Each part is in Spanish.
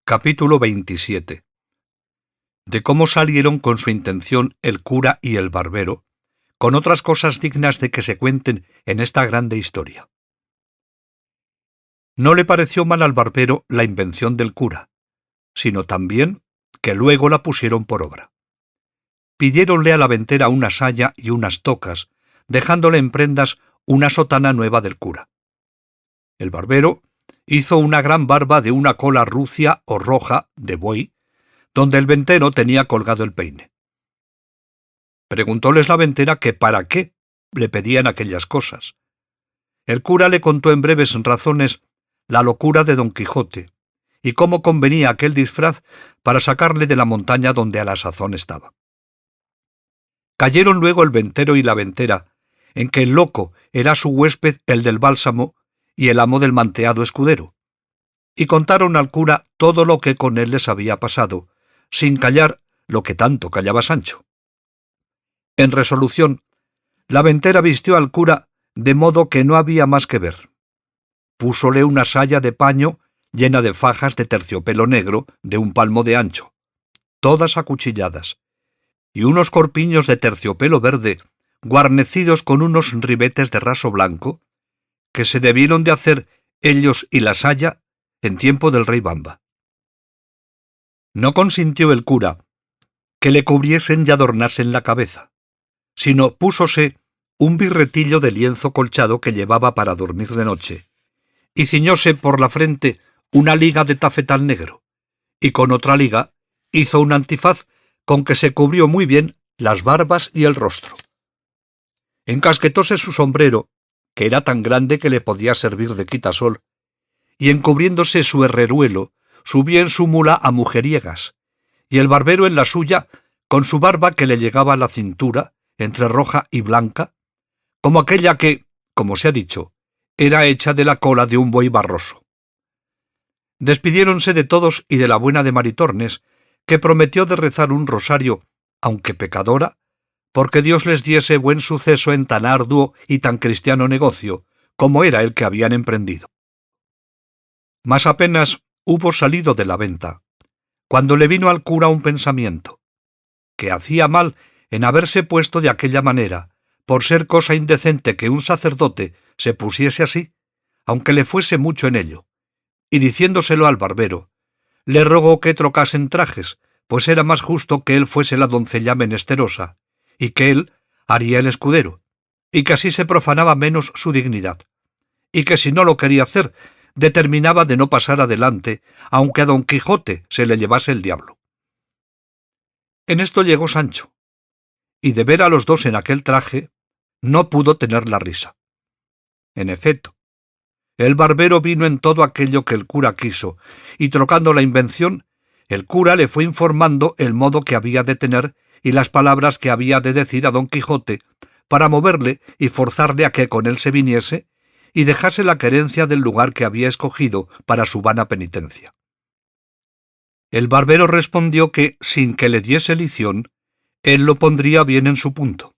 Capítulo 27. De cómo salieron con su intención el cura y el barbero, con otras cosas dignas de que se cuenten en esta grande historia. No le pareció mal al barbero la invención del cura, sino también que luego la pusieron por obra. Pidiéronle a la ventera una saya y unas tocas, dejándole en prendas una sotana nueva del cura. El barbero hizo una gran barba de una cola rucia o roja de buey, donde el ventero tenía colgado el peine. Preguntóles la ventera que para qué le pedían aquellas cosas. El cura le contó en breves razones la locura de Don Quijote y cómo convenía aquel disfraz para sacarle de la montaña donde a la sazón estaba. Cayeron luego el ventero y la ventera en que el loco era su huésped, el del bálsamo, y el amo del manteado escudero, y contaron al cura todo lo que con él les había pasado, sin callar lo que tanto callaba Sancho. En resolución, la ventera vistió al cura de modo que no había más que ver. Púsole una saya de paño llena de fajas de terciopelo negro de un palmo de ancho, todas acuchilladas, y unos corpiños de terciopelo verde guarnecidos con unos ribetes de raso blanco, que se debieron de hacer ellos y la saya en tiempo del rey Bamba. No consintió el cura que le cubriesen y adornasen la cabeza, sino púsose un birretillo de lienzo colchado que llevaba para dormir de noche, y ciñóse por la frente una liga de tafetal negro, y con otra liga hizo un antifaz con que se cubrió muy bien las barbas y el rostro. Encasquetóse su sombrero, que era tan grande que le podía servir de quitasol, y encubriéndose su herreruelo, subió en su mula a mujeriegas, y el barbero en la suya, con su barba que le llegaba a la cintura, entre roja y blanca, como aquella que, como se ha dicho, era hecha de la cola de un buey barroso. Despidiéronse de todos y de la buena de Maritornes, que prometió de rezar un rosario, aunque pecadora, porque Dios les diese buen suceso en tan arduo y tan cristiano negocio, como era el que habían emprendido. Mas apenas hubo salido de la venta, cuando le vino al cura un pensamiento, que hacía mal en haberse puesto de aquella manera, por ser cosa indecente que un sacerdote se pusiese así, aunque le fuese mucho en ello, y diciéndoselo al barbero, le rogó que trocasen trajes, pues era más justo que él fuese la doncella menesterosa, y que él haría el escudero, y que así se profanaba menos su dignidad, y que si no lo quería hacer, determinaba de no pasar adelante, aunque a Don Quijote se le llevase el diablo. En esto llegó Sancho, y de ver a los dos en aquel traje, no pudo tener la risa. En efecto, el barbero vino en todo aquello que el cura quiso, y trocando la invención, el cura le fue informando el modo que había de tener y las palabras que había de decir a Don Quijote para moverle y forzarle a que con él se viniese y dejase la querencia del lugar que había escogido para su vana penitencia. El barbero respondió que, sin que le diese lición, él lo pondría bien en su punto.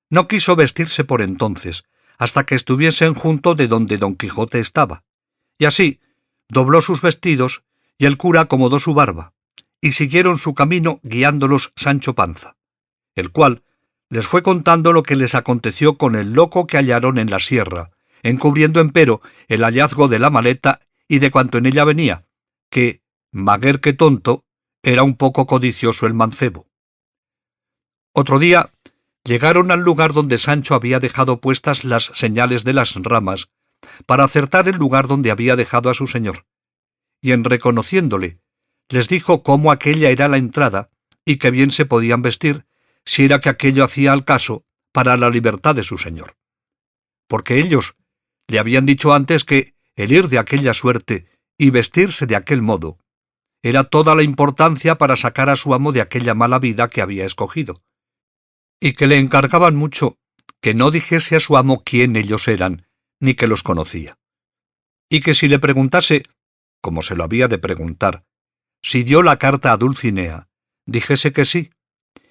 No quiso vestirse por entonces, hasta que estuviesen junto de donde Don Quijote estaba, y así dobló sus vestidos y el cura acomodó su barba, y siguieron su camino guiándolos Sancho Panza, el cual les fue contando lo que les aconteció con el loco que hallaron en la sierra, encubriendo empero el hallazgo de la maleta y de cuanto en ella venía, que, maguer que tonto, era un poco codicioso el mancebo. Otro día llegaron al lugar donde Sancho había dejado puestas las señales de las ramas, para acertar el lugar donde había dejado a su señor, y en reconociéndole, les dijo cómo aquella era la entrada y que bien se podían vestir, si era que aquello hacía al caso para la libertad de su señor. Porque ellos le habían dicho antes que el ir de aquella suerte y vestirse de aquel modo era toda la importancia para sacar a su amo de aquella mala vida que había escogido, y que le encargaban mucho que no dijese a su amo quién ellos eran, ni que los conocía, y que si le preguntase, como se lo había de preguntar, si dio la carta a Dulcinea, dijese que sí,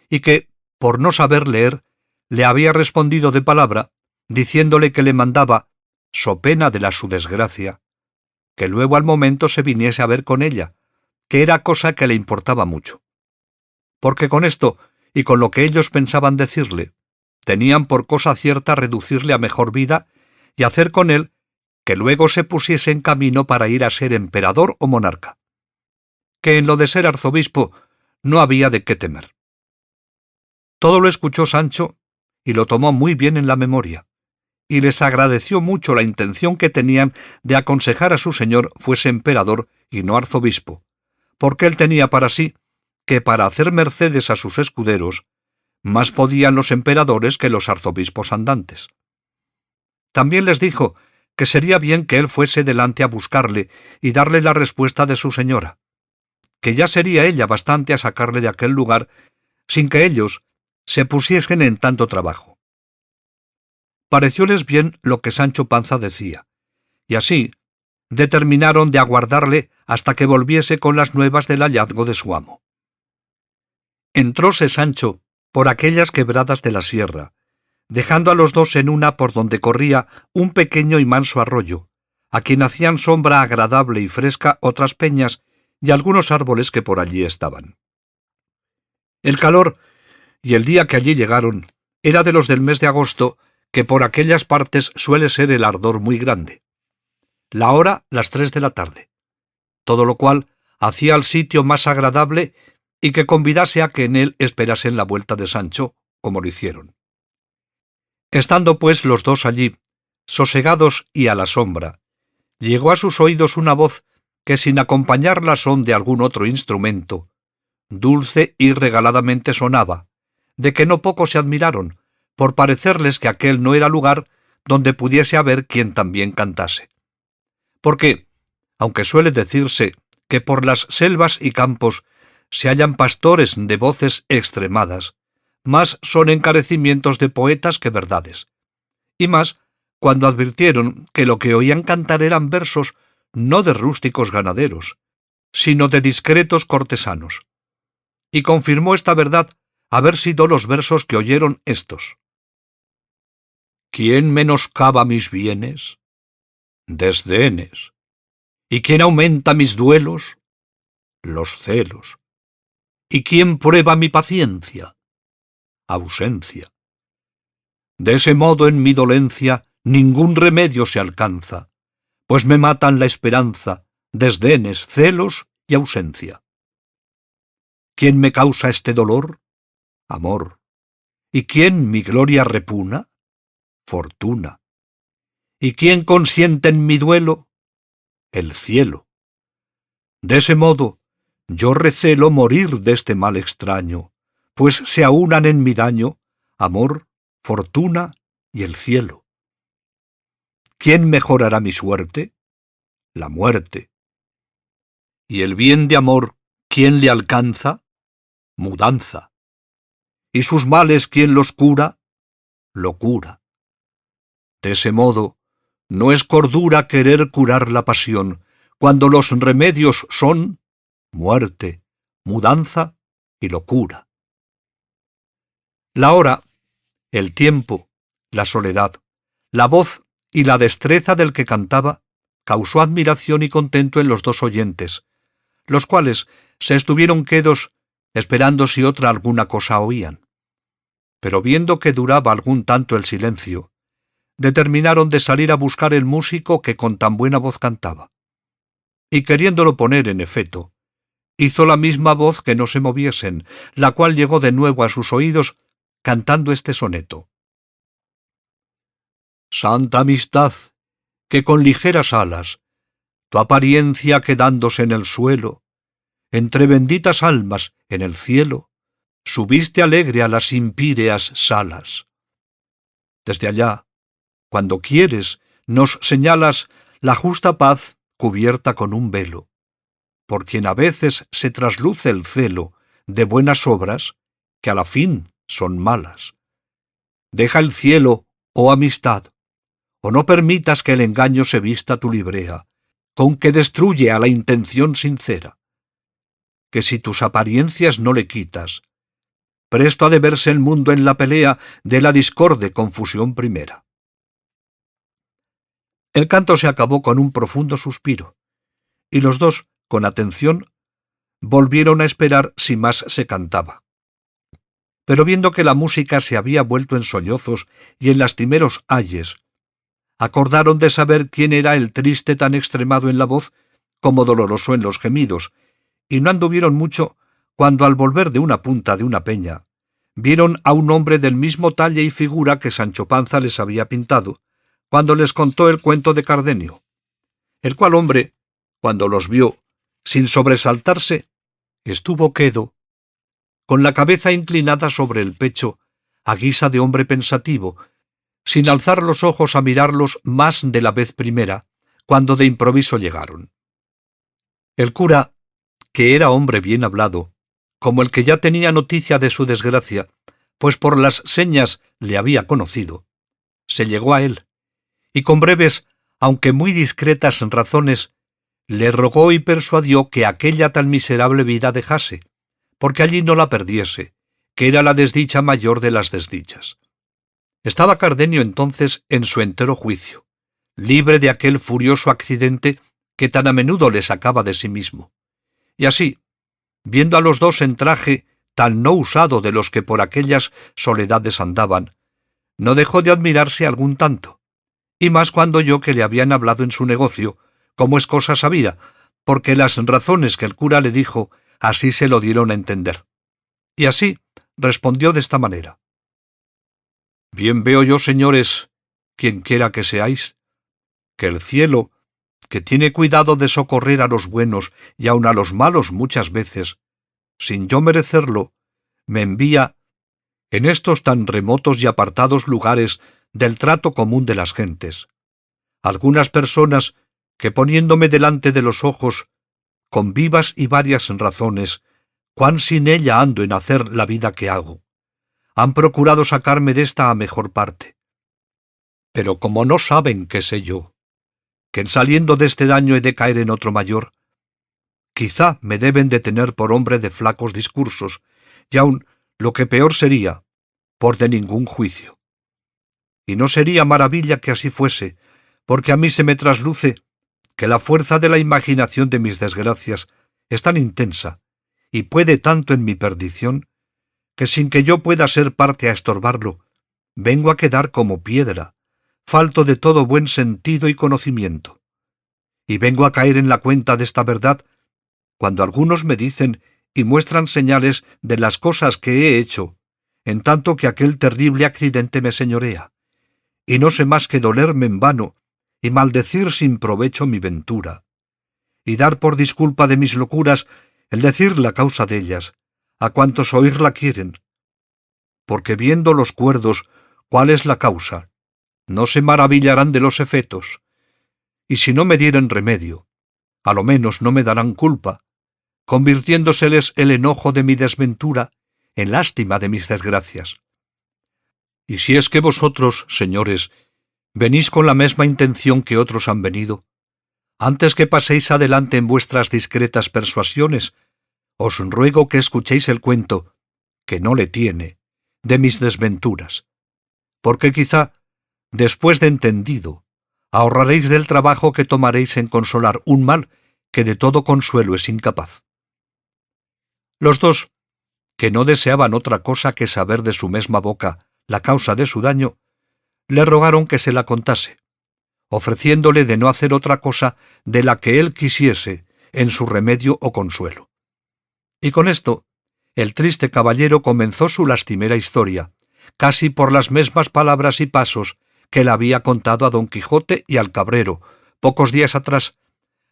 y que, por no saber leer, le había respondido de palabra, diciéndole que le mandaba, so pena de la su desgracia, que luego al momento se viniese a ver con ella, que era cosa que le importaba mucho. Porque con esto, y con lo que ellos pensaban decirle, tenían por cosa cierta reducirle a mejor vida y hacer con él que luego se pusiese en camino para ir a ser emperador o monarca. Que en lo de ser arzobispo no había de qué temer. Todo lo escuchó Sancho y lo tomó muy bien en la memoria, y les agradeció mucho la intención que tenían de aconsejar a su señor fuese emperador y no arzobispo, porque él tenía para sí que para hacer mercedes a sus escuderos, más podían los emperadores que los arzobispos andantes. También les dijo que sería bien que él fuese delante a buscarle y darle la respuesta de su señora, que ya sería ella bastante a sacarle de aquel lugar sin que ellos se pusiesen en tanto trabajo. Parecióles bien lo que Sancho Panza decía, y así determinaron de aguardarle hasta que volviese con las nuevas del hallazgo de su amo. Entróse Sancho por aquellas quebradas de la sierra, dejando a los dos en una por donde corría un pequeño y manso arroyo, a quien hacían sombra agradable y fresca otras peñas y algunos árboles que por allí estaban. El calor y el día que allí llegaron era de los del mes de agosto, que por aquellas partes suele ser el ardor muy grande. La hora, las 3 de la tarde, todo lo cual hacía al sitio más agradable y que convidase a que en él esperasen la vuelta de Sancho, como lo hicieron. Estando pues los dos allí, sosegados y a la sombra, llegó a sus oídos una voz que sin acompañarla son de algún otro instrumento, dulce y regaladamente sonaba, de que no poco se admiraron, por parecerles que aquel no era lugar donde pudiese haber quien también cantase. Porque, aunque suele decirse que por las selvas y campos se hallan pastores de voces extremadas, más son encarecimientos de poetas que verdades. Y más cuando advirtieron que lo que oían cantar eran versos no de rústicos ganaderos, sino de discretos cortesanos. Y confirmó esta verdad haber sido los versos que oyeron estos. ¿Quién menoscaba mis bienes? Desdenes. ¿Y quién aumenta mis duelos? Los celos. ¿Y quién prueba mi paciencia? Ausencia. De ese modo en mi dolencia ningún remedio se alcanza, pues me matan la esperanza, desdenes, celos y ausencia. ¿Quién me causa este dolor? Amor. ¿Y quién mi gloria repugna? Fortuna. ¿Y quién consiente en mi duelo? El cielo. De ese modo, yo recelo morir de este mal extraño, pues se aunan en mi daño amor, fortuna y el cielo. ¿Quién mejorará mi suerte? La muerte. ¿Y el bien de amor, quién le alcanza? Mudanza. ¿Y sus males quién los cura? Locura. De ese modo, no es cordura querer curar la pasión, cuando los remedios son muerte, mudanza y locura. La hora, el tiempo, la soledad, la voz y la destreza del que cantaba causó admiración y contento en los dos oyentes, los cuales se estuvieron quedos esperando si otra alguna cosa oían. Pero viendo que duraba algún tanto el silencio, determinaron de salir a buscar el músico que con tan buena voz cantaba. Y queriéndolo poner en efecto, hizo la misma voz que no se moviesen, la cual llegó de nuevo a sus oídos cantando este soneto. Santa amistad, que con ligeras alas, tu apariencia quedándose en el suelo, entre benditas almas en el cielo, subiste alegre a las impíreas salas. Desde allá, cuando quieres, nos señalas la justa paz cubierta con un velo, por quien a veces se trasluce el celo de buenas obras que a la fin son malas. Deja el cielo, oh amistad, o no permitas que el engaño se vista tu librea, con que destruye a la intención sincera. Que si tus apariencias no le quitas, presto ha de verse el mundo en la pelea de la discorde confusión primera. El canto se acabó con un profundo suspiro, y los dos, con atención, volvieron a esperar si más se cantaba. Pero viendo que la música se había vuelto en sollozos y en lastimeros ayes, acordaron de saber quién era el triste tan extremado en la voz como doloroso en los gemidos, y no anduvieron mucho cuando al volver de una punta de una peña, vieron a un hombre del mismo talle y figura que Sancho Panza les había pintado, cuando les contó el cuento de Cardenio, el cual hombre, cuando los vio, sin sobresaltarse, estuvo quedo, con la cabeza inclinada sobre el pecho, a guisa de hombre pensativo, sin alzar los ojos a mirarlos más de la vez primera, cuando de improviso llegaron. El cura, que era hombre bien hablado, como el que ya tenía noticia de su desgracia, pues por las señas le había conocido, se llegó a él, y con breves, aunque muy discretas razones, le rogó y persuadió que aquella tan miserable vida dejase, porque allí no la perdiese, que era la desdicha mayor de las desdichas. Estaba Cardenio entonces en su entero juicio, libre de aquel furioso accidente que tan a menudo le sacaba de sí mismo. Y así, viendo a los dos en traje tan no usado de los que por aquellas soledades andaban, no dejó de admirarse algún tanto, y más cuando oyó que le habían hablado en su negocio, como es cosa sabida, porque las razones que el cura le dijo así se lo dieron a entender. Y así respondió de esta manera: «Bien veo yo, señores, quienquiera que seáis, que el cielo, que tiene cuidado de socorrer a los buenos y aun a los malos muchas veces, sin yo merecerlo, me envía en estos tan remotos y apartados lugares del trato común de las gentes, algunas personas que poniéndome delante de los ojos, con vivas y varias razones, cuán sin ella ando en hacer la vida que hago, han procurado sacarme desta a mejor parte. Pero como no saben qué sé yo, que en saliendo de este daño he de caer en otro mayor, quizá me deben de tener por hombre de flacos discursos, y aun, lo que peor sería, por de ningún juicio. Y no sería maravilla que así fuese, porque a mí se me trasluce que la fuerza de la imaginación de mis desgracias es tan intensa, y puede tanto en mi perdición, que sin que yo pueda ser parte a estorbarlo, vengo a quedar como piedra, falto de todo buen sentido y conocimiento. Y vengo a caer en la cuenta de esta verdad, cuando algunos me dicen y muestran señales de las cosas que he hecho, en tanto que aquel terrible accidente me señorea, y no sé más que dolerme en vano y maldecir sin provecho mi ventura, y dar por disculpa de mis locuras el decir la causa de ellas, a cuantos oírla quieren, porque viendo los cuerdos cuál es la causa, no se maravillarán de los efetos, y si no me dieren remedio, a lo menos no me darán culpa, convirtiéndoseles el enojo de mi desventura en lástima de mis desgracias. Y si es que vosotros, señores, venís con la misma intención que otros han venido, antes que paséis adelante en vuestras discretas persuasiones, os ruego que escuchéis el cuento, que no le tiene, de mis desventuras, porque quizá, después de entendido, ahorraréis del trabajo que tomaréis en consolar un mal que de todo consuelo es incapaz. Los dos, que no deseaban otra cosa que saber de su misma boca la causa de su daño, le rogaron que se la contase, ofreciéndole de no hacer otra cosa de la que él quisiese en su remedio o consuelo. Y con esto, el triste caballero comenzó su lastimera historia, casi por las mismas palabras y pasos que le había contado a don Quijote y al cabrero, pocos días atrás,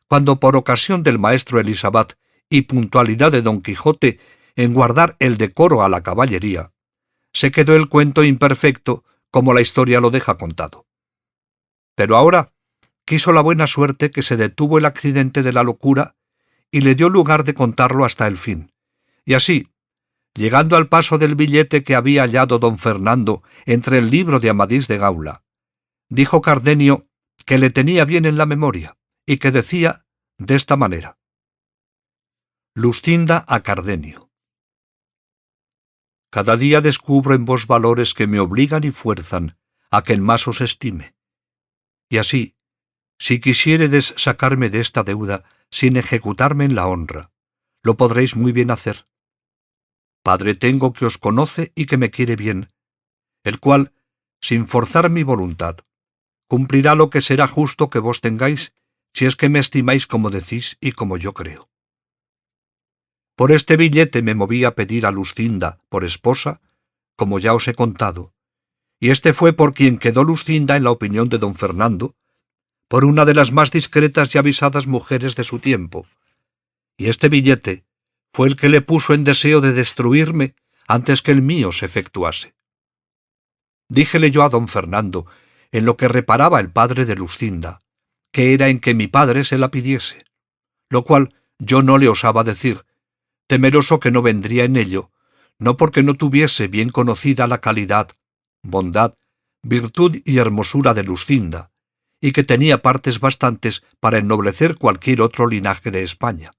cuando por ocasión del maestro Elisabat y puntualidad de don Quijote en guardar el decoro a la caballería, se quedó el cuento imperfecto como la historia lo deja contado. Pero ahora quiso la buena suerte que se detuvo el accidente de la locura y le dio lugar de contarlo hasta el fin, y así, llegando al paso del billete que había hallado don Fernando entre el libro de Amadís de Gaula, dijo Cardenio que le tenía bien en la memoria y que decía de esta manera: Luscinda a Cardenio. Cada día descubro en vos valores que me obligan y fuerzan a que en más os estime. Y así, si quisiéredes sacarme de esta deuda sin ejecutarme en la honra, lo podréis muy bien hacer. Padre tengo que os conoce y que me quiere bien, el cual, sin forzar mi voluntad, cumplirá lo que será justo que vos tengáis, si es que me estimáis como decís y como yo creo. Por este billete me moví a pedir a Luscinda por esposa, como ya os he contado, y este fue por quien quedó Luscinda en la opinión de don Fernando, por una de las más discretas y avisadas mujeres de su tiempo, y este billete fue el que le puso en deseo de destruirme antes que el mío se efectuase. Díjele yo a don Fernando, en lo que reparaba el padre de Luscinda, que era en que mi padre se la pidiese, lo cual yo no le osaba decir, temeroso que no vendría en ello, no porque no tuviese bien conocida la calidad, bondad, virtud y hermosura de Luscinda, y que tenía partes bastantes para ennoblecer cualquier otro linaje de España,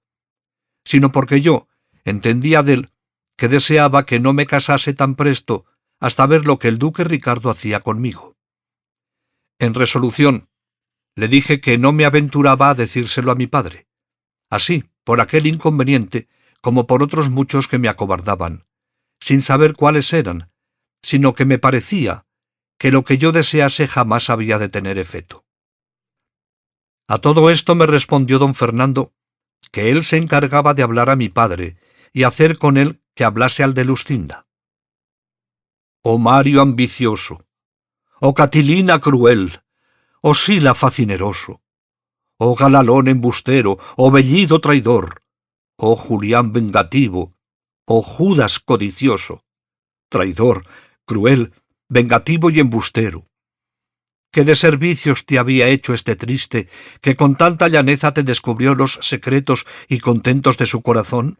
sino porque yo entendía dél que deseaba que no me casase tan presto hasta ver lo que el duque Ricardo hacía conmigo. En resolución, le dije que no me aventuraba a decírselo a mi padre, así por aquel inconveniente como por otros muchos que me acobardaban, sin saber cuáles eran, sino que me parecía que lo que yo desease jamás había de tener efecto. A todo esto me respondió don Fernando que él se encargaba de hablar a mi padre y hacer con él que hablase al de Luscinda. Oh Mario ambicioso, oh Catilina cruel, oh Sila facineroso, oh Galalón embustero, oh Bellido traidor, oh Julián vengativo, oh Judas codicioso, traidor, cruel, vengativo y embustero. ¿Qué de servicios te había hecho este triste, que con tanta llaneza te descubrió los secretos y contentos de su corazón?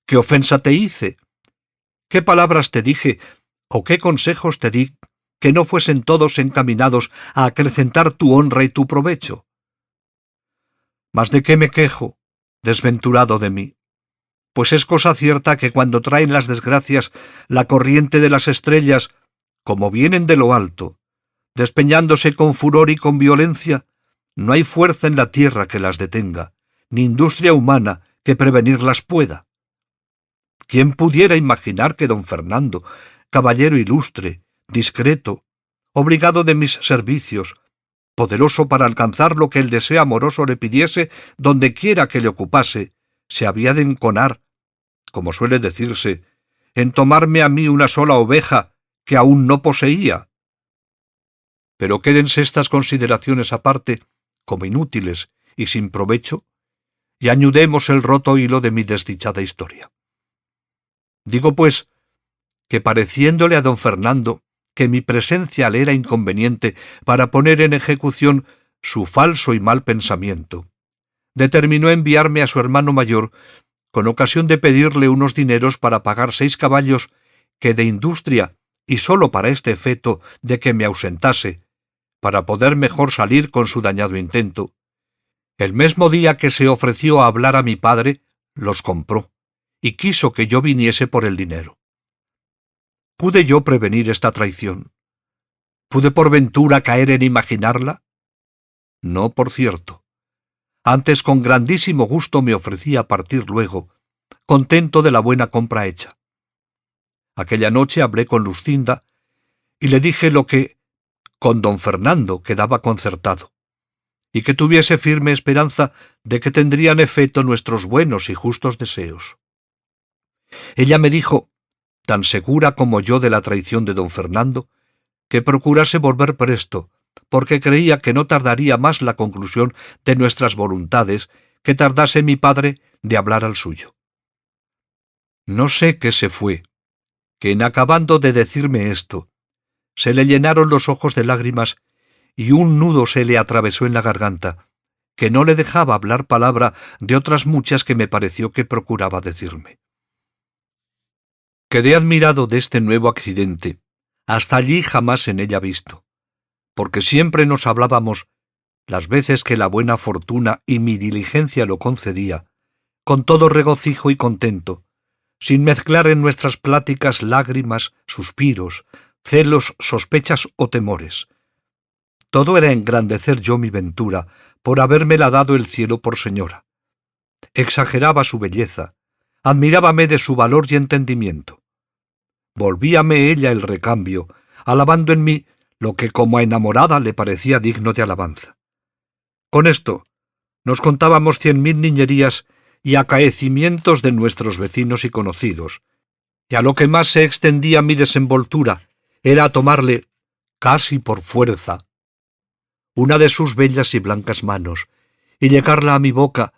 ¿Qué ofensa te hice? ¿Qué palabras te dije, o qué consejos te di, que no fuesen todos encaminados a acrecentar tu honra y tu provecho? ¿Mas de qué me quejo, desventurado de mí? Pues es cosa cierta que cuando traen las desgracias la corriente de las estrellas, como vienen de lo alto, despeñándose con furor y con violencia, no hay fuerza en la tierra que las detenga, ni industria humana que prevenirlas pueda. ¿Quién pudiera imaginar que don Fernando, caballero ilustre, discreto, obligado de mis servicios, poderoso para alcanzar lo que el deseo amoroso le pidiese donde quiera que le ocupase, se había de enconar, como suele decirse, en tomarme a mí una sola oveja que aún no poseía? Pero quédense estas consideraciones aparte, como inútiles y sin provecho, y añudemos el roto hilo de mi desdichada historia. Digo, pues, que pareciéndole a don Fernando que mi presencia le era inconveniente para poner en ejecución su falso y mal pensamiento, determinó enviarme a su hermano mayor con ocasión de pedirle unos dineros para pagar 6 caballos que de industria, y sólo para este efecto de que me ausentase, para poder mejor salir con su dañado intento, el mismo día que se ofreció a hablar a mi padre, los compró, y quiso que yo viniese por el dinero. ¿Pude yo prevenir esta traición? ¿Pude por ventura caer en imaginarla? No, por cierto. Antes con grandísimo gusto me ofrecí a partir luego, contento de la buena compra hecha. Aquella noche hablé con Luscinda y le dije lo que con don Fernando quedaba concertado, y que tuviese firme esperanza de que tendrían efecto nuestros buenos y justos deseos. Ella me dijo, tan segura como yo de la traición de don Fernando, que procurase volver presto, porque creía que no tardaría más la conclusión de nuestras voluntades que tardase mi padre de hablar al suyo. No sé qué se fue, que en acabando de decirme esto, se le llenaron los ojos de lágrimas y un nudo se le atravesó en la garganta, que no le dejaba hablar palabra de otras muchas que me pareció que procuraba decirme. Quedé admirado de este nuevo accidente, hasta allí jamás en ella visto, porque siempre nos hablábamos, las veces que la buena fortuna y mi diligencia lo concedía, con todo regocijo y contento, sin mezclar en nuestras pláticas lágrimas, suspiros, celos, sospechas o temores. Todo era engrandecer yo mi ventura, por habérmela dado el cielo por señora. exageraba su belleza, admirábame de su valor y entendimiento. Volvíame ella el recambio, alabando en mí lo que como a enamorada le parecía digno de alabanza. Con esto nos contábamos 100.000 niñerías y acaecimientos de nuestros vecinos y conocidos, y a lo que más se extendía mi desenvoltura era a tomarle, casi por fuerza, una de sus bellas y blancas manos, y llegarla a mi boca,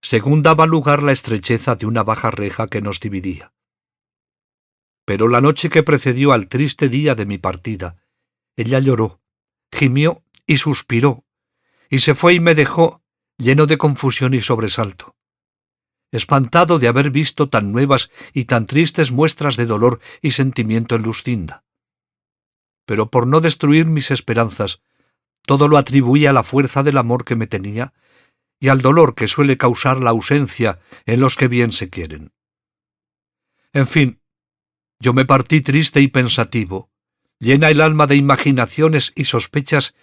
según daba lugar la estrecheza de una baja reja que nos dividía. Pero la noche que precedió al triste día de mi partida, ella lloró, gimió y suspiró, y se fue y me dejó lleno de confusión y sobresalto, espantado de haber visto tan nuevas y tan tristes muestras de dolor y sentimiento en Luscinda. Pero por no destruir mis esperanzas, todo lo atribuía a la fuerza del amor que me tenía y al dolor que suele causar la ausencia en los que bien se quieren. En fin, yo me partí triste y pensativo, llena el alma de imaginaciones y sospechas,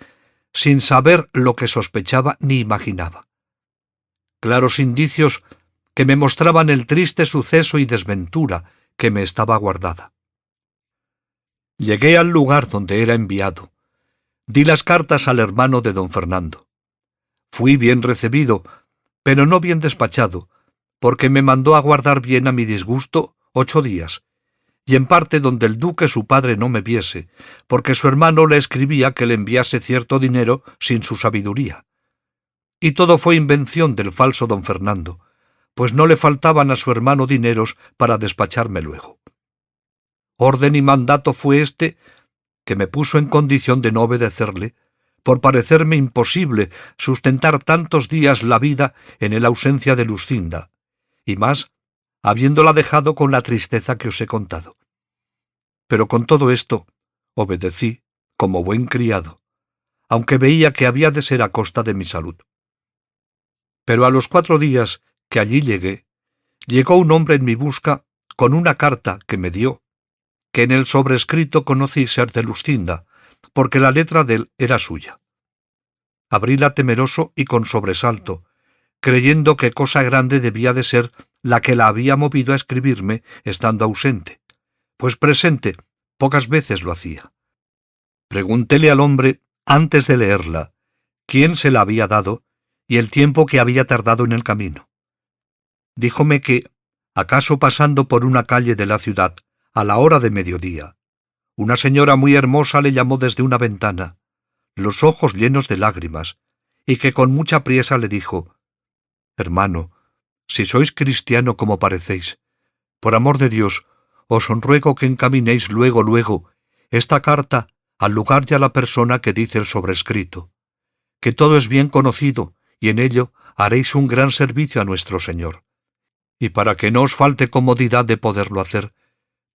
sin saber lo que sospechaba ni imaginaba. Claros indicios que me mostraban el triste suceso y desventura que me estaba aguardada. Llegué al lugar donde era enviado. Di las cartas al hermano de don Fernando. Fui bien recibido, pero no bien despachado, porque me mandó aguardar bien a mi disgusto 8 días, y en parte donde el duque su padre no me viese, porque su hermano le escribía que le enviase cierto dinero sin su sabiduría. Y todo fue invención del falso don Fernando, pues no le faltaban a su hermano dineros para despacharme luego. Orden y mandato fue este que me puso en condición de no obedecerle, por parecerme imposible sustentar tantos días la vida en el ausencia de Luscinda, y más, habiéndola dejado con la tristeza que os he contado. Pero con todo esto, obedecí como buen criado, aunque veía que había de ser a costa de mi salud. Pero a los 4 días que allí llegué, llegó un hombre en mi busca con una carta que me dio, que en el sobrescrito conocí ser de Luscinda, porque la letra de él era suya. Abríla temeroso y con sobresalto, creyendo que cosa grande debía de ser la que la había movido a escribirme estando ausente, pues presente pocas veces lo hacía. Preguntéle al hombre, antes de leerla, quién se la había dado y el tiempo que había tardado en el camino. Díjome que, acaso pasando por una calle de la ciudad, a la hora de mediodía, una señora muy hermosa le llamó desde una ventana, los ojos llenos de lágrimas, y que con mucha priesa le dijo: «Hermano, si sois cristiano como parecéis, por amor de Dios, os ruego que encaminéis luego esta carta al lugar y a la persona que dice el sobrescrito, que todo es bien conocido y en ello haréis un gran servicio a nuestro Señor. Y para que no os falte comodidad de poderlo hacer,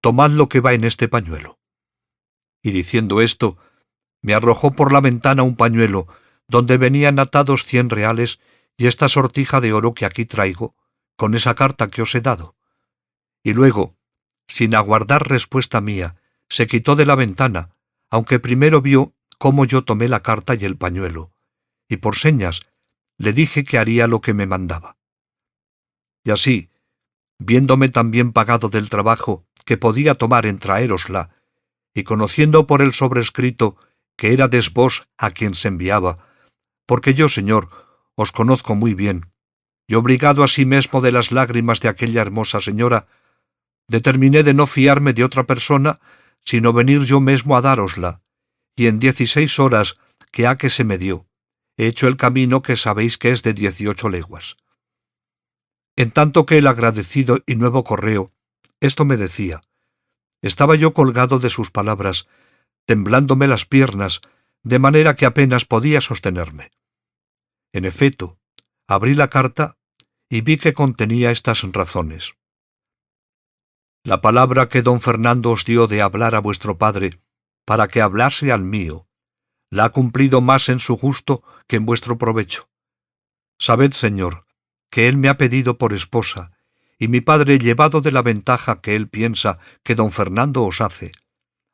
tomad lo que va en este pañuelo». Y diciendo esto, me arrojó por la ventana un pañuelo donde venían atados 100 reales y esta sortija de oro que aquí traigo, con esa carta que os he dado. Y luego, sin aguardar respuesta mía, se quitó de la ventana, aunque primero vio cómo yo tomé la carta y el pañuelo, y por señas le dije que haría lo que me mandaba. Y así, viéndome tan bien pagado del trabajo que podía tomar en traérosla, y conociendo por el sobrescrito que érades vos a quien se enviaba, porque yo, señor, os conozco muy bien, y obligado asimesmo de las lágrimas de aquella hermosa señora, determiné de no fiarme de otra persona, sino venir yo mesmo a dárosla, y en 16 horas que ha que se me dio, he hecho el camino que sabéis que es de 18 leguas. En tanto que el agradecido y nuevo correo, esto me decía, estaba yo colgado de sus palabras, temblándome las piernas, de manera que apenas podía sostenerme. En efecto, abrí la carta y vi que contenía estas razones. La palabra que don Fernando os dio de hablar a vuestro padre, para que hablase al mío, la ha cumplido más en su gusto que en vuestro provecho. Sabed, señor, que él me ha pedido por esposa, y mi padre, llevado de la ventaja que él piensa que don Fernando os hace,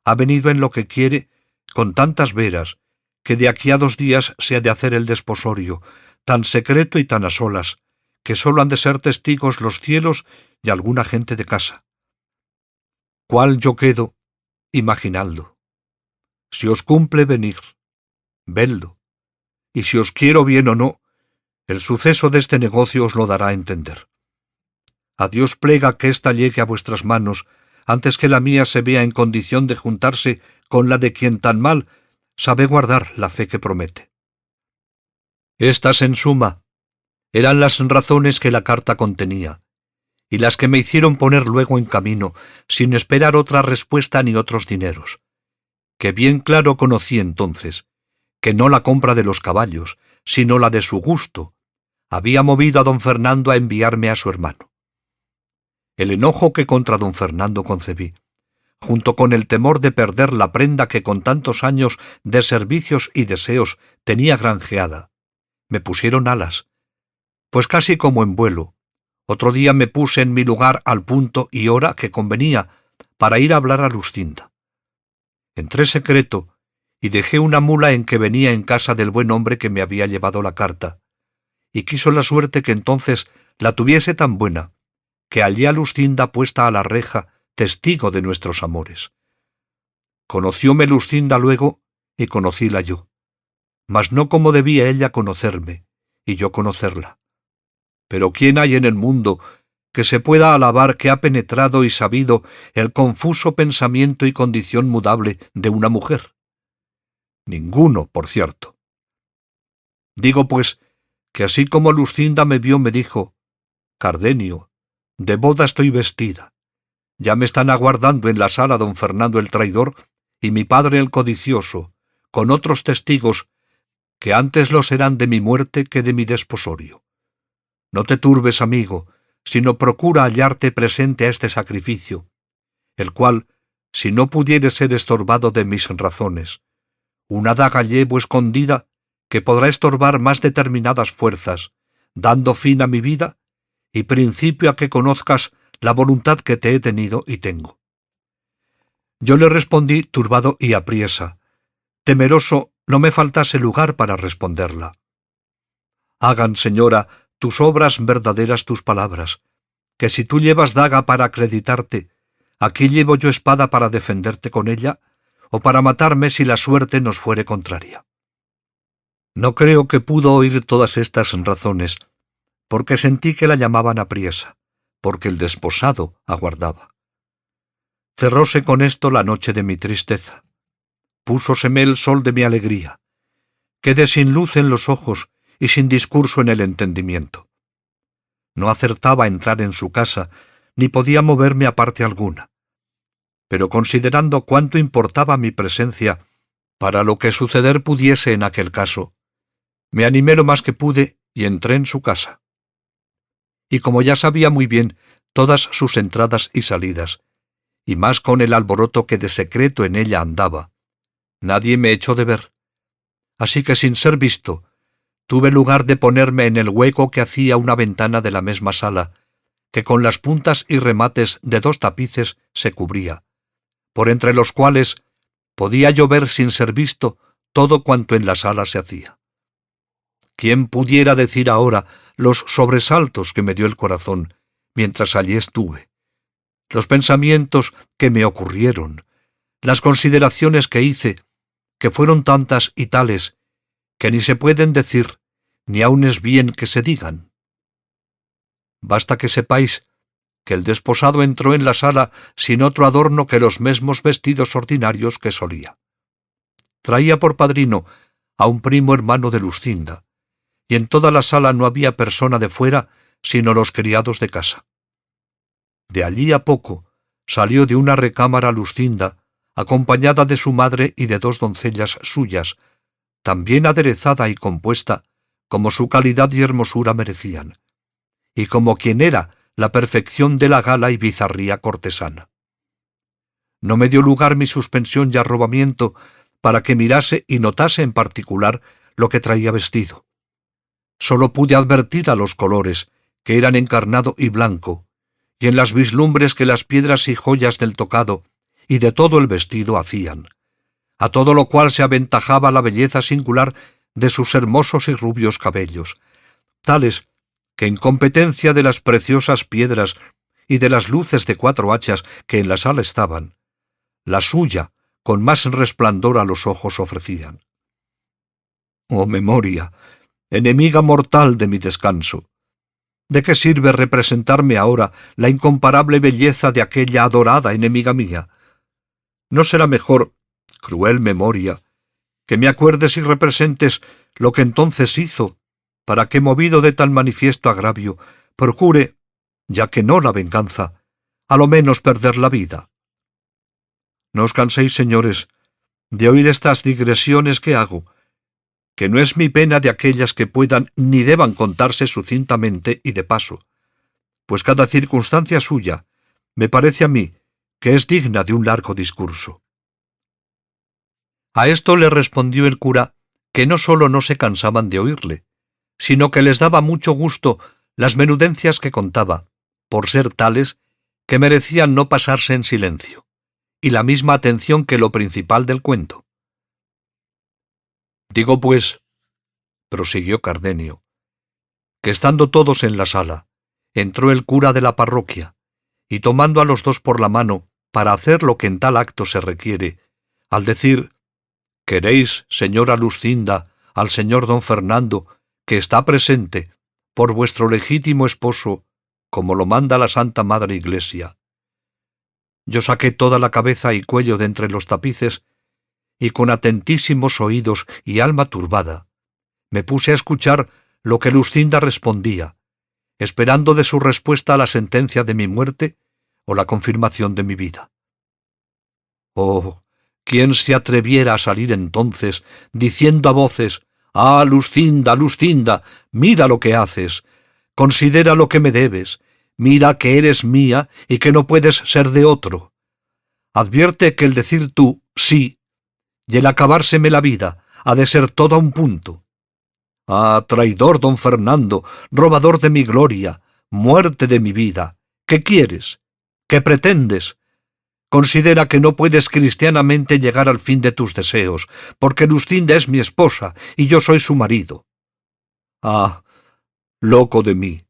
ha venido en lo que quiere con tantas veras, que de aquí a 2 días se ha de hacer el desposorio, tan secreto y tan a solas, que sólo han de ser testigos los cielos y alguna gente de casa. ¿Cuál yo quedo? Imaginadlo. Si os cumple venir, vedlo, y si os quiero bien o no, el suceso de este negocio os lo dará a entender. A Dios plega que ésta llegue a vuestras manos antes que la mía se vea en condición de juntarse con la de quien tan mal sabe guardar la fe que promete. Estas, en suma, eran las razones que la carta contenía, y las que me hicieron poner luego en camino, sin esperar otra respuesta ni otros dineros, que bien claro conocí entonces, que no la compra de los caballos, sino la de su gusto, había movido a don Fernando a enviarme a su hermano. El enojo que contra don Fernando concebí, junto con el temor de perder la prenda que con tantos años de servicios y deseos tenía granjeada, me pusieron alas, pues casi como en vuelo, otro día me puse en mi lugar al punto y hora que convenía para ir a hablar a Luscinda. Entré secreto y dejé una mula en que venía en casa del buen hombre que me había llevado la carta, y quiso la suerte que entonces la tuviese tan buena, que hallé a Luscinda puesta a la reja, testigo de nuestros amores. Conocióme Luscinda luego y conocíla yo, mas no como debía ella conocerme, y yo conocerla. Pero ¿quién hay en el mundo que se pueda alabar que ha penetrado y sabido el confuso pensamiento y condición mudable de una mujer? Ninguno, por cierto. Digo, pues, que así como Luscinda me vio, me dijo: «Cardenio, de boda estoy vestida. Ya me están aguardando en la sala don Fernando el traidor y mi padre el codicioso, con otros testigos que antes lo serán de mi muerte que de mi desposorio. No te turbes, amigo, sino procura hallarte presente a este sacrificio, el cual, si no pudiere ser estorbado de mis razones, una daga llevo escondida que podrá estorbar más determinadas fuerzas, dando fin a mi vida y principio a que conozcas la voluntad que te he tenido y tengo». Yo le respondí turbado y apriesa, temeroso no me faltase lugar para responderla. «Hagan, señora, tus obras verdaderas tus palabras, que si tú llevas daga para acreditarte, aquí llevo yo espada para defenderte con ella, o para matarme si la suerte nos fuere contraria». No creo que pudo oír todas estas razones, porque sentí que la llamaban apriesa, porque el desposado aguardaba. Cerróse con esto la noche de mi tristeza, púsoseme el sol de mi alegría, quedé sin luz en los ojos y sin discurso en el entendimiento. No acertaba a entrar en su casa, ni podía moverme a parte alguna. Pero considerando cuánto importaba mi presencia para lo que suceder pudiese en aquel caso, me animé lo más que pude y entré en su casa. Y como ya sabía muy bien todas sus entradas y salidas, y más con el alboroto que de secreto en ella andaba, nadie me echó de ver. Así que sin ser visto, tuve lugar de ponerme en el hueco que hacía una ventana de la misma sala, que con las puntas y remates de 2 tapices se cubría, por entre los cuales podía yo ver sin ser visto todo cuanto en la sala se hacía. ¿Quién pudiera decir ahora los sobresaltos que me dio el corazón mientras allí estuve, los pensamientos que me ocurrieron, las consideraciones que hice, que fueron tantas y tales que ni se pueden decir, ni aun es bien que se digan? Basta que sepáis que el desposado entró en la sala sin otro adorno que los mesmos vestidos ordinarios que solía. Traía por padrino a un primo hermano de Luscinda, y en toda la sala no había persona de fuera sino los criados de casa. De allí a poco salió de una recámara Luscinda, acompañada de su madre y de 2 doncellas suyas, tan bien aderezada y compuesta como su calidad y hermosura merecían, y como quien era la perfección de la gala y bizarría cortesana. No me dio lugar mi suspensión y arrobamiento para que mirase y notase en particular lo que traía vestido. Sólo pude advertir a los colores, que eran encarnado y blanco, y en las vislumbres que las piedras y joyas del tocado y de todo el vestido hacían, a todo lo cual se aventajaba la belleza singular de sus hermosos y rubios cabellos, tales que en competencia de las preciosas piedras y de las luces de 4 hachas que en la sala estaban, la suya con más resplandor a los ojos ofrecían. Oh memoria, enemiga mortal de mi descanso, ¿de qué sirve representarme ahora la incomparable belleza de aquella adorada enemiga mía? ¿No será mejor, cruel memoria, que me acuerdes y representes lo que entonces hizo, para que, movido de tan manifiesto agravio, procure, ya que no la venganza, a lo menos perder la vida? No os canséis, señores, de oír estas digresiones que hago, que no es mi pena de aquellas que puedan ni deban contarse sucintamente y de paso, pues cada circunstancia suya me parece a mí que es digna de un largo discurso. A esto le respondió el cura que no sólo no se cansaban de oírle, sino que les daba mucho gusto las menudencias que contaba, por ser tales que merecían no pasarse en silencio, y la misma atención que lo principal del cuento. Digo pues, prosiguió Cardenio, que estando todos en la sala, entró el cura de la parroquia, y tomando a los dos por la mano para hacer lo que en tal acto se requiere, al decir: «¿Queréis, señora Luscinda, al señor don Fernando, que está presente, por vuestro legítimo esposo, como lo manda la Santa Madre Iglesia?» Yo saqué toda la cabeza y cuello de entre los tapices, y con atentísimos oídos y alma turbada, me puse a escuchar lo que Luscinda respondía, esperando de su respuesta la sentencia de mi muerte o la confirmación de mi vida. Oh, ¿quién se atreviera a salir entonces diciendo a voces: «Ah, Luscinda, Luscinda, mira lo que haces, considera lo que me debes, mira que eres mía y que no puedes ser de otro. Advierte que el decir tú sí y el acabárseme la vida ha de ser todo a un punto. Ah, traidor don Fernando, robador de mi gloria, muerte de mi vida, ¿qué quieres? ¿Qué pretendes? Considera que no puedes cristianamente llegar al fin de tus deseos, porque Luscinda es mi esposa y yo soy su marido. Ah, loco de mí.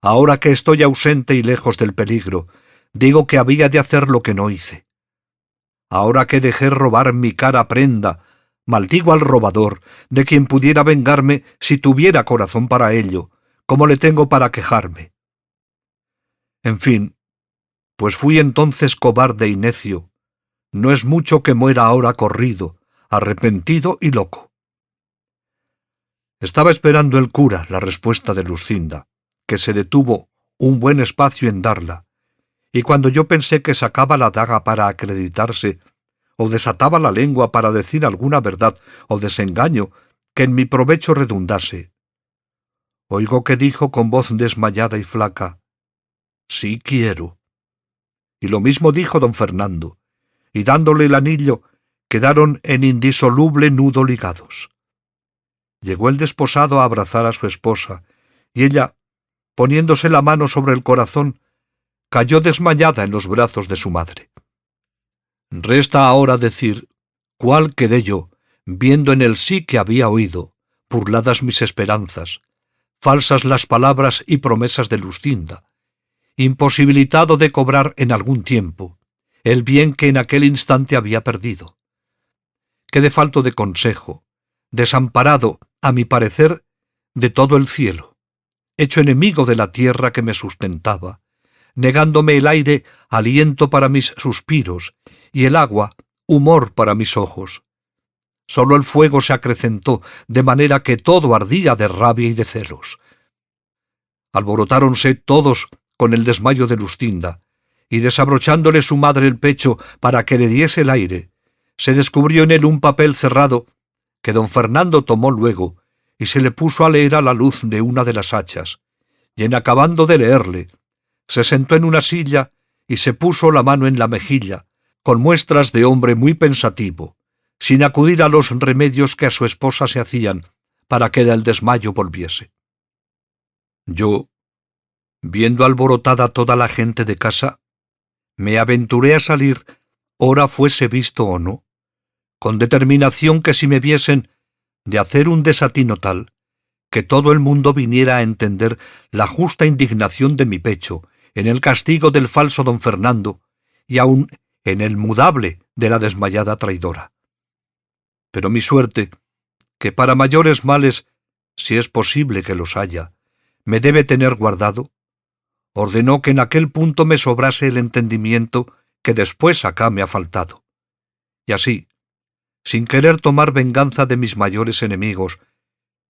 Ahora que estoy ausente y lejos del peligro, digo que había de hacer lo que no hice. Ahora que dejé robar mi cara prenda, maldigo al robador, de quien pudiera vengarme si tuviera corazón para ello, como le tengo para quejarme. En fin, pues fui entonces cobarde y necio. No es mucho que muera ahora corrido, arrepentido y loco. Estaba esperando el cura la respuesta de Luscinda, que se detuvo un buen espacio en darla, y cuando yo pensé que sacaba la daga para acreditarse, o desataba la lengua para decir alguna verdad o desengaño que en mi provecho redundase, oigo que dijo con voz desmayada y flaca: «Sí quiero». Y lo mismo dijo don Fernando, y dándole el anillo, quedaron en indisoluble nudo ligados. Llegó el desposado a abrazar a su esposa, y ella, poniéndose la mano sobre el corazón, cayó desmayada en los brazos de su madre. Resta ahora decir cuál quedé yo, viendo en el sí que había oído, burladas mis esperanzas, falsas las palabras y promesas de Luscinda, imposibilitado de cobrar en algún tiempo el bien que en aquel instante había perdido. Quedé falto de consejo, desamparado, a mi parecer, de todo el cielo, hecho enemigo de la tierra que me sustentaba, negándome el aire aliento para mis suspiros y el agua humor para mis ojos. Sólo el fuego se acrecentó, de manera que todo ardía de rabia y de celos. Alborotáronse todos con el desmayo de Luscinda, y desabrochándole su madre el pecho para que le diese el aire, se descubrió en él un papel cerrado que don Fernando tomó luego y se le puso a leer a la luz de una de las hachas, y en acabando de leerle, se sentó en una silla y se puso la mano en la mejilla, con muestras de hombre muy pensativo, sin acudir a los remedios que a su esposa se hacían para que del desmayo volviese. Yo, viendo alborotada toda la gente de casa, me aventuré a salir, ora fuese visto o no, con determinación que si me viesen, de hacer un desatino tal, que todo el mundo viniera a entender la justa indignación de mi pecho en el castigo del falso don Fernando y aun en el mudable de la desmayada traidora. Pero mi suerte, que para mayores males, si es posible que los haya, me debe tener guardado, ordenó que en aquel punto me sobrase el entendimiento que después acá me ha faltado. Y así, sin querer tomar venganza de mis mayores enemigos,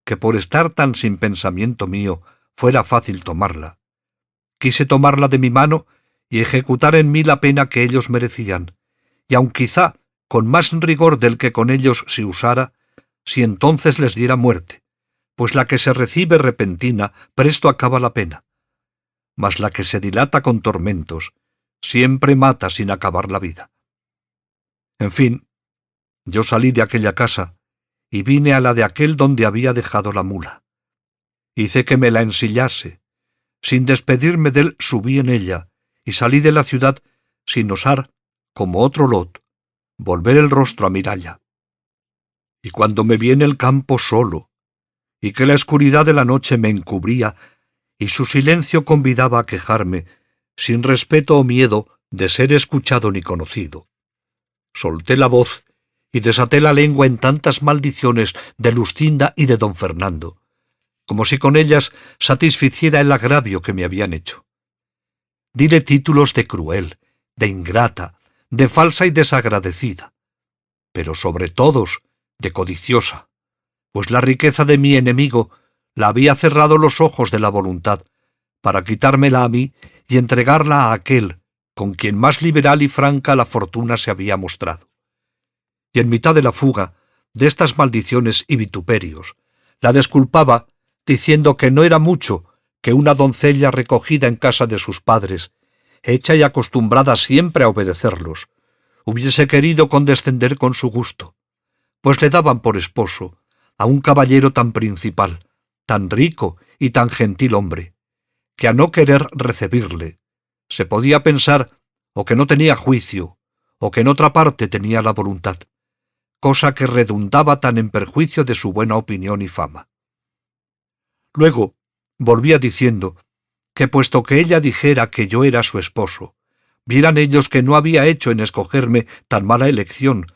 que por estar tan sin pensamiento mío fuera fácil tomarla, quise tomarla de mi mano y ejecutar en mí la pena que ellos merecían, y aun quizá con más rigor del que con ellos se usara, si entonces les diera muerte, pues la que se recibe repentina presto acaba la pena, mas la que se dilata con tormentos siempre mata sin acabar la vida. En fin, yo salí de aquella casa y vine a la de aquel donde había dejado la mula. Hice que me la ensillase. Sin despedirme de él subí en ella y salí de la ciudad sin osar, como otro Lot, volver el rostro a Miralla. Y cuando me vi en el campo solo, y que la oscuridad de la noche me encubría, y su silencio convidaba a quejarme, sin respeto o miedo de ser escuchado ni conocido, solté la voz y desaté la lengua en tantas maldiciones de Luscinda y de don Fernando, como si con ellas satisficiera el agravio que me habían hecho. Dile títulos de cruel, de ingrata, de falsa y desagradecida, pero sobre todos de codiciosa, pues la riqueza de mi enemigo la había cerrado los ojos de la voluntad para quitármela a mí y entregarla a aquel con quien más liberal y franca la fortuna se había mostrado. Y en mitad de la fuga de estas maldiciones y vituperios, la desculpaba diciendo que no era mucho que una doncella recogida en casa de sus padres, hecha y acostumbrada siempre a obedecerlos, hubiese querido condescender con su gusto, pues le daban por esposo a un caballero tan principal, tan rico y tan gentil hombre, que a no querer recebirle, se podía pensar o que no tenía juicio, o que en otra parte tenía la voluntad, cosa que redundaba tan en perjuicio de su buena opinión y fama. Luego volvía diciendo que puesto que ella dijera que yo era su esposo, vieran ellos que no había hecho en escogerme tan mala elección,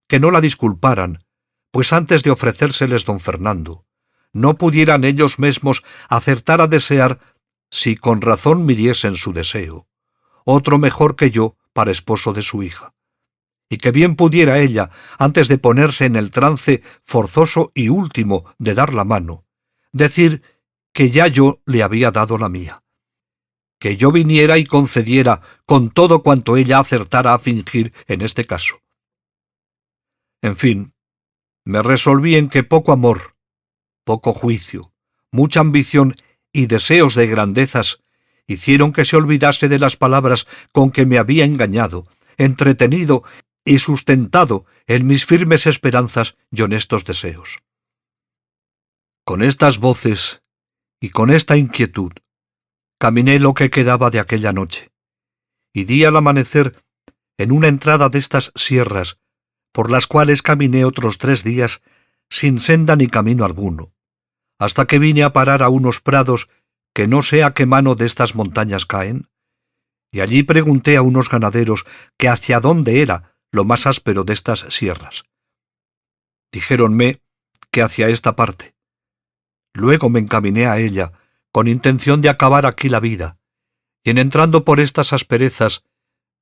que no la disculparan, pues antes de ofrecérseles don Fernando, no pudieran ellos mesmos acertar a desear, si con razón midiesen su deseo, otro mejor que yo para esposo de su hija, y que bien pudiera ella, antes de ponerse en el trance forzoso y último de dar la mano, decir que ya yo le había dado la mía, que yo viniera y concediera con todo cuanto ella acertara a fingir en este caso. En fin, me resolví en que poco amor, poco juicio, mucha ambición y deseos de grandezas hicieron que se olvidase de las palabras con que me había engañado, entretenido y sustentado en mis firmes esperanzas y honestos deseos. Con estas voces y con esta inquietud caminé lo que quedaba de aquella noche, y di al amanecer en una entrada de estas sierras, por las cuales caminé otros 3 días sin senda ni camino alguno, hasta que vine a parar a unos prados que no sé a qué mano de estas montañas caen, y allí pregunté a unos ganaderos que hacia dónde era lo más áspero de estas sierras. Dijéronme que hacia esta parte. Luego me encaminé a ella, con intención de acabar aquí la vida, y en entrando por estas asperezas,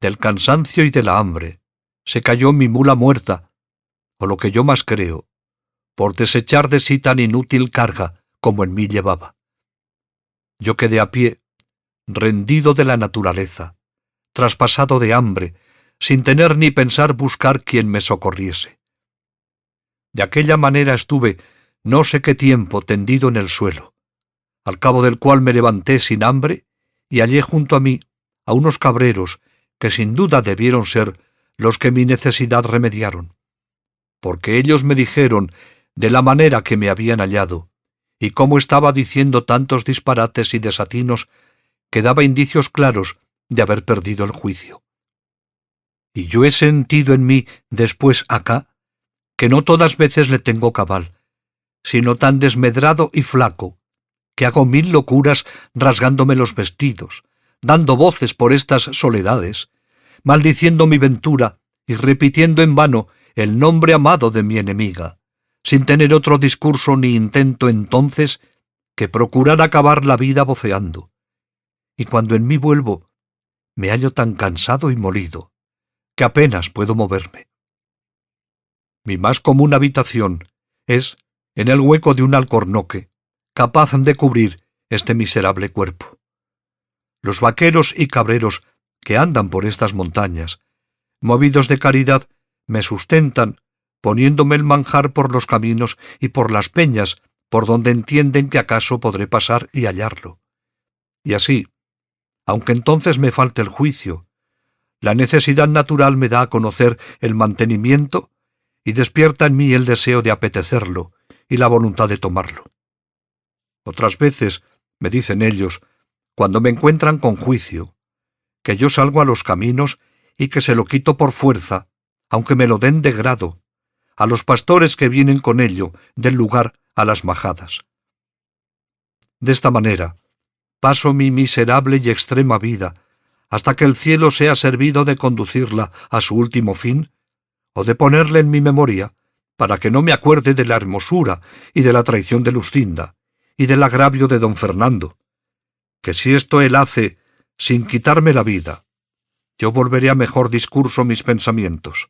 del cansancio y de la hambre, se cayó mi mula muerta, o lo que yo más creo, por desechar de sí tan inútil carga como en mí llevaba. Yo quedé a pie, rendido de la naturaleza, traspasado de hambre, sin tener ni pensar buscar quien me socorriese. De aquella manera estuve no sé qué tiempo tendido en el suelo, al cabo del cual me levanté sin hambre y hallé junto a mí a unos cabreros que sin duda debieron ser los que mi necesidad remediaron, porque ellos me dijeron de la manera que me habían hallado, y cómo estaba diciendo tantos disparates y desatinos que daba indicios claros de haber perdido el juicio. Y yo he sentido en mí después acá que no todas veces le tengo cabal, sino tan desmedrado y flaco, que hago 1000 locuras rasgándome los vestidos, dando voces por estas soledades, maldiciendo mi ventura y repitiendo en vano el nombre amado de mi enemiga, sin tener otro discurso ni intento entonces que procurar acabar la vida voceando. Y cuando en mí vuelvo, me hallo tan cansado y molido, que apenas puedo moverme. Mi más común habitación es en el hueco de un alcornoque, capaz de cubrir este miserable cuerpo. Los vaqueros y cabreros que andan por estas montañas, movidos de caridad, me sustentan, poniéndome el manjar por los caminos y por las peñas, por donde entienden que acaso podré pasar y hallarlo. Y así, aunque entonces me falte el juicio, la necesidad natural me da a conocer el mantenimiento y despierta en mí el deseo de apetecerlo y la voluntad de tomarlo. Otras veces, me dicen ellos, cuando me encuentran con juicio, que yo salgo a los caminos y que se lo quito por fuerza, aunque me lo den de grado, a los pastores que vienen con ello del lugar a las majadas. De esta manera, paso mi miserable y extrema vida hasta que el cielo sea servido de conducirla a su último fin, o de ponerle en mi memoria, para que no me acuerde de la hermosura y de la traición de Luscinda, y del agravio de don Fernando, que si esto él hace sin quitarme la vida, yo volveré a mejor discurso mis pensamientos.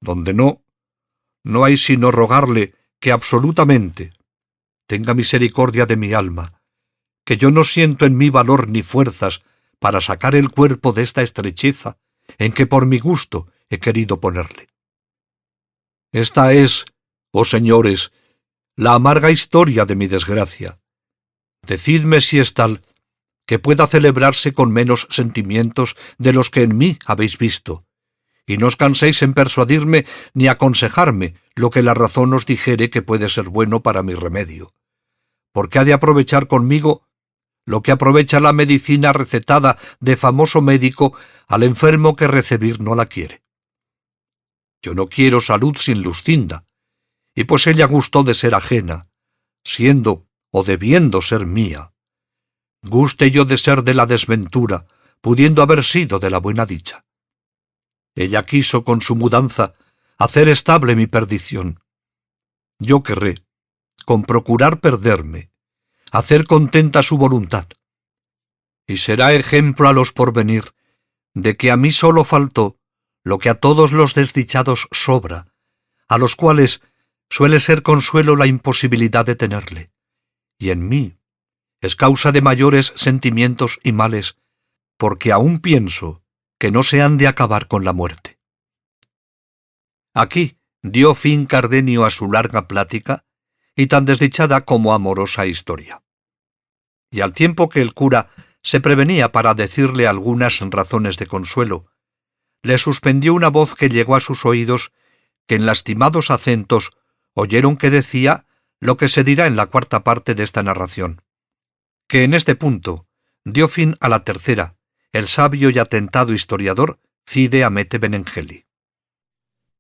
Donde no hay sino rogarle que absolutamente tenga misericordia de mi alma, que yo no siento en mí valor ni fuerzas para sacar el cuerpo de esta estrecheza en que por mi gusto he querido ponerle. Esta es, oh señores, la amarga historia de mi desgracia. Decidme si es tal que pueda celebrarse con menos sentimientos de los que en mí habéis visto, y no os canséis en persuadirme ni aconsejarme lo que la razón os dijere que puede ser bueno para mi remedio, porque ha de aprovechar conmigo lo que aprovecha la medicina recetada de famoso médico al enfermo que recebir no la quiere. Yo no quiero salud sin Luscinda, y pues ella gustó de ser ajena, siendo o debiendo ser mía, guste yo de ser de la desventura, pudiendo haber sido de la buena dicha. Ella quiso con su mudanza hacer estable mi perdición. Yo querré, con procurar perderme, hacer contenta su voluntad. Y será ejemplo a los porvenir de que a mí solo faltó lo que a todos los desdichados sobra, a los cuales suele ser consuelo la imposibilidad de tenerle, y en mí es causa de mayores sentimientos y males, porque aún pienso que no se han de acabar con la muerte. Aquí dio fin Cardenio a su larga plática y tan desdichada como amorosa historia. Y al tiempo que el cura se prevenía para decirle algunas razones de consuelo, le suspendió una voz que llegó a sus oídos, que en lastimados acentos oyeron que decía lo que se dirá en la cuarta parte de esta narración, que en este punto dio fin a la tercera, el sabio y atentado historiador Cide Hamete Benengeli.